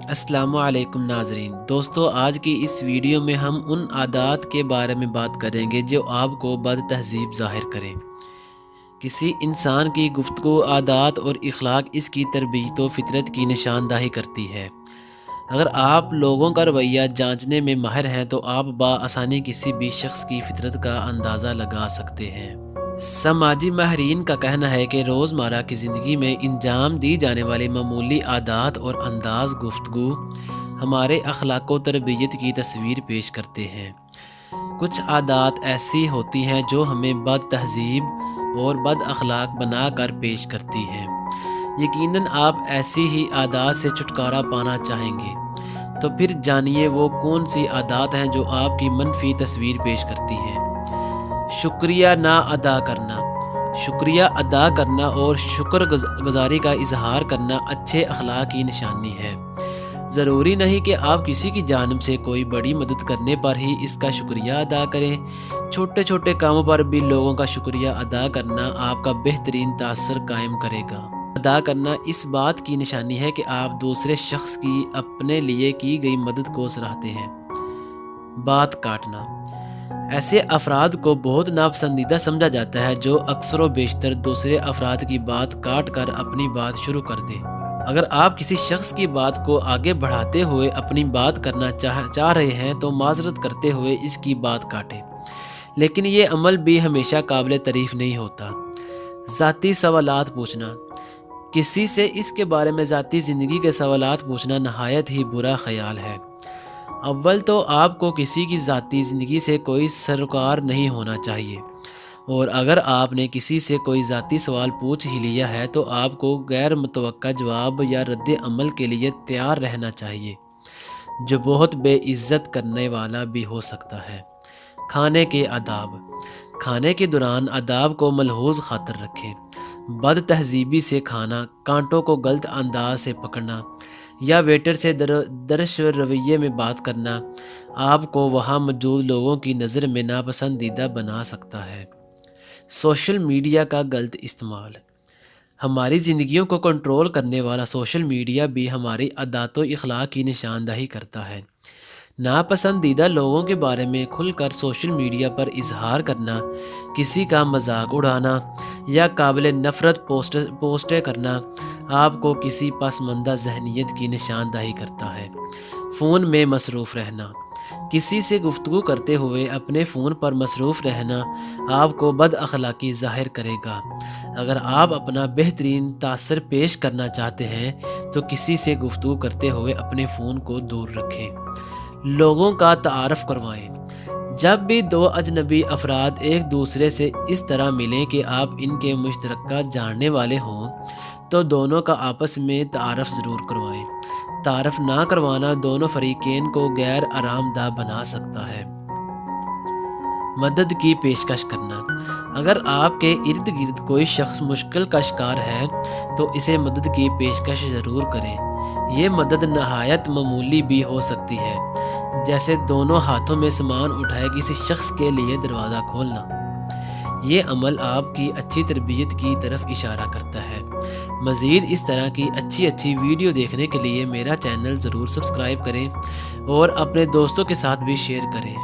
السلام علیکم ناظرین دوستو، آج کی اس ویڈیو میں ہم ان عادات کے بارے میں بات کریں گے جو آپ کو بد تہذیب ظاہر کریں۔ کسی انسان کی گفتگو، عادات اور اخلاق اس کی تربیت و فطرت کی نشاندہی کرتی ہے۔ اگر آپ لوگوں کا رویہ جانچنے میں ماہر ہیں تو آپ بآسانی کسی بھی شخص کی فطرت کا اندازہ لگا سکتے ہیں۔ سماجی ماہرین کا کہنا ہے کہ روزمرہ کی زندگی میں انجام دی جانے والی معمولی عادات اور انداز گفتگو ہمارے اخلاق و تربیت کی تصویر پیش کرتے ہیں۔ کچھ عادات ایسی ہوتی ہیں جو ہمیں بد تہذیب اور بد اخلاق بنا کر پیش کرتی ہیں۔ یقیناً آپ ایسی ہی عادات سے چھٹکارا پانا چاہیں گے، تو پھر جانیے وہ کون سی عادات ہیں جو آپ کی منفی تصویر پیش کرتی ہیں۔ شکریہ نہ ادا کرنا۔ شکریہ ادا کرنا اور شکر گزاری کا اظہار کرنا اچھے اخلاق کی نشانی ہے۔ ضروری نہیں کہ آپ کسی کی جانب سے کوئی بڑی مدد کرنے پر ہی اس کا شکریہ ادا کریں۔ چھوٹے چھوٹے کاموں پر بھی لوگوں کا شکریہ ادا کرنا آپ کا بہترین تاثر قائم کرے گا۔ ادا کرنا اس بات کی نشانی ہے کہ آپ دوسرے شخص کی اپنے لیے کی گئی مدد کو سراہتے ہیں۔ بات کاٹنا۔ ایسے افراد کو بہت ناپسندیدہ سمجھا جاتا ہے جو اکثر و بیشتر دوسرے افراد کی بات کاٹ کر اپنی بات شروع کر دے۔ اگر آپ کسی شخص کی بات کو آگے بڑھاتے ہوئے اپنی بات کرنا چاہ رہے ہیں تو معذرت کرتے ہوئے اس کی بات کاٹیں، لیکن یہ عمل بھی ہمیشہ قابل تعریف نہیں ہوتا۔ ذاتی سوالات پوچھنا۔ کسی سے اس کے بارے میں ذاتی زندگی کے سوالات پوچھنا نہایت ہی برا خیال ہے۔ اول تو آپ کو کسی کی ذاتی زندگی سے کوئی سروکار نہیں ہونا چاہیے، اور اگر آپ نے کسی سے کوئی ذاتی سوال پوچھ ہی لیا ہے تو آپ کو غیر متوقع جواب یا رد عمل کے لیے تیار رہنا چاہیے، جو بہت بے عزت کرنے والا بھی ہو سکتا ہے۔ کھانے کے آداب۔ کھانے کے دوران آداب کو ملحوظ خاطر رکھیں۔ بد تہذیبی سے کھانا، کانٹوں کو غلط انداز سے پکڑنا یا ویٹر سے درش رویے میں بات کرنا آپ کو وہاں موجود لوگوں کی نظر میں ناپسندیدہ بنا سکتا ہے۔ سوشل میڈیا کا غلط استعمال۔ ہماری زندگیوں کو کنٹرول کرنے والا سوشل میڈیا بھی ہماری عادات و اخلاق کی نشاندہی کرتا ہے۔ ناپسندیدہ لوگوں کے بارے میں کھل کر سوشل میڈیا پر اظہار کرنا، کسی کا مذاق اڑانا یا قابل نفرت پوسٹیں کرنا آپ کو کسی پسماندہ ذہنیت کی نشاندہی کرتا ہے۔ فون میں مصروف رہنا۔ کسی سے گفتگو کرتے ہوئے اپنے فون پر مصروف رہنا آپ کو بد اخلاقی ظاہر کرے گا۔ اگر آپ اپنا بہترین تاثر پیش کرنا چاہتے ہیں تو کسی سے گفتگو کرتے ہوئے اپنے فون کو دور رکھیں۔ لوگوں کا تعارف کروائیں۔ جب بھی دو اجنبی افراد ایک دوسرے سے اس طرح ملیں کہ آپ ان کے مشترکہ جاننے والے ہوں تو دونوں کا آپس میں تعارف ضرور کروائیں۔ تعارف نہ کروانا دونوں فریقین کو غیر آرام دہ بنا سکتا ہے۔ مدد کی پیشکش کرنا۔ اگر آپ کے ارد گرد کوئی شخص مشکل کا شکار ہے تو اسے مدد کی پیشکش ضرور کریں۔ یہ مدد نہایت معمولی بھی ہو سکتی ہے، جیسے دونوں ہاتھوں میں سامان اٹھائے کسی شخص کے لیے دروازہ کھولنا۔ یہ عمل آپ کی اچھی تربیت کی طرف اشارہ کرتا ہے۔ مزید اس طرح کی اچھی ویڈیو دیکھنے کے لیے میرا چینل ضرور سبسکرائب کریں اور اپنے دوستوں کے ساتھ بھی شیئر کریں۔